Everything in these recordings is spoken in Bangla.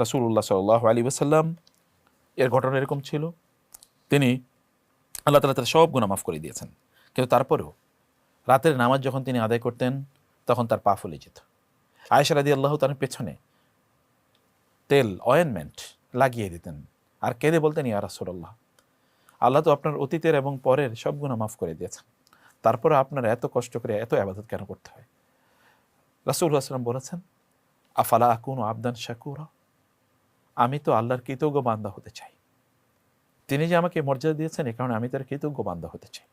রাসূলুল্লাহ সাল্লাল্লাহু আলাইহি ওয়াসাল্লাম এর ঘটনা এরকম ছিল, তিনি আল্লাহ তাআলা তার সব গুনাহ মাফ করে দিয়েছেন, কিন্তু তারপরেও রাতের নামাজ যখন তিনি আদায় করতেন তখন তার পা ফুলে যেত। আয়েশা রাদিয়াল্লাহু তাআলার পেছনে তেল অয়েনমেন্ট লাগিয়ে দিতেন আর কেঁদে বলতেন, ইয়া রাসূলুল্লাহ, আল্লাহ তো আপনার অতীতের এবং পরের সব গুনাহ মাফ করে দিয়েছেন, তারপরে আপনার এত কষ্ট করে এত ইবাদত কেন করতে হয়? রাসূলুল্লাহ সাল্লাল্লাহু আলাইহি ওয়াসাল্লাম বলেছেন, আফালা আকুনু আবদান শাকুরা, আমি তো আল্লাহর কৃতজ্ঞ বান্দা হতে চাই। তিনি যে আমাকে মর্যাদা দিয়েছেন এ কারণে আমি তার কৃতজ্ঞ বান্দা হতে চাই।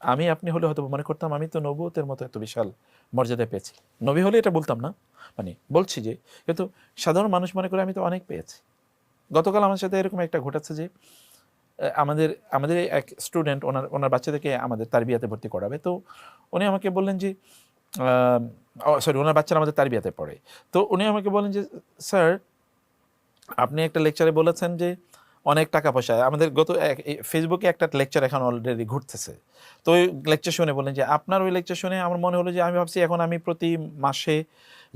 আমি আপনি হলে হয়তো মনে করতাম আমি তো নবুয়তের মতো এত বিশাল মর্যাদা পেয়েছি, নবী হলে এটা বলতাম না, মানে বলছি যে, কিন্তু সাধারণ মানুষ মনে করে আমি তো অনেক পেয়েছি। গতকাল আমার সাথে এরকম একটা ঘটেছে যে আমাদের আমাদের এক স্টুডেন্ট ওনার বাচ্চাদেরকে আমাদের তারবিয়াতে ভর্তি করাবে, তো উনি আমাকে বললেন যে সরি, ওনার বাচ্চারা আমাদের তারবিয়াতে পড়ে, তো উনি আমাকে বলেন যে, স্যার আপনি একটা লেকচারে বলেছেন যে অনেক টাকা পয়সা আমাদের ফেসবুকে একটা লেকচার এখন অলরেডি ঘুরতেছে, তো ওই লেকচার শুনে বললেন যে আপনার ওই লেকচার শুনে আমার মনে হলো যে আমি ভাবছি এখন আমি প্রতি মাসে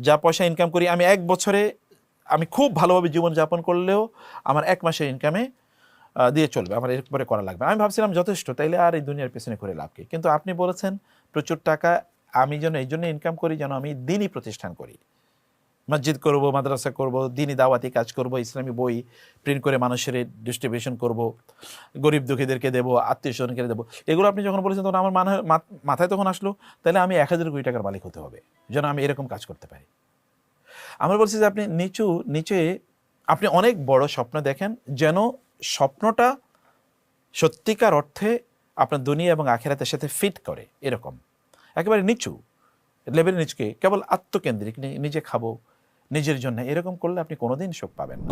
যা পয়সা ইনকাম করি আমি এক বছরে আমি খুব ভালোভাবে জীবনযাপন করলেও আমার এক মাসের ইনকামে দিয়ে চলবে, আমার এরপরে করা লাগবে। আমি ভাবছিলাম যথেষ্ট, তাইলে আর এই দুনিয়ার পেছনে করে লাভ কি, কিন্তু আপনি বলেছেন প্রচুর টাকা আমি যেন এই জন্য ইনকাম করি যেন আমি দিনই প্রতিষ্ঠান করি, মসজিদ করব, মাদ্রাসা করব, দিনী দাওয়াতি কাজ করব, ইসলামী বই প্রিন্ট করে মানুষের ডিস্ট্রিবিউশন করব, গরিব দুঃখীদেরকে দেবো, আত্মীয় স্বজনকে দেবো। এগুলো আপনি যখন বলেছেন তখন আমার মাথায় তখন আসলো, তাহলে আমি 1000 কোটি টাকার মালিক হতে হবে যেন আমি এরকম কাজ করতে পারি। আমরা বলছি যে আপনি নিচে আপনি অনেক বড় স্বপ্ন দেখেন, যেন স্বপ্নটা সত্যিকার অর্থে আপনার দুনিয়া এবং আখিরাতের সাথে ফিট করে, এরকম একেবারে নিচু লেভেলের নিচকে কেবল আত্মকেন্দ্রিক, নিজে খাবো নিজের জন্য, এরকম করলে আপনি কোনোদিন সুখ পাবেন না।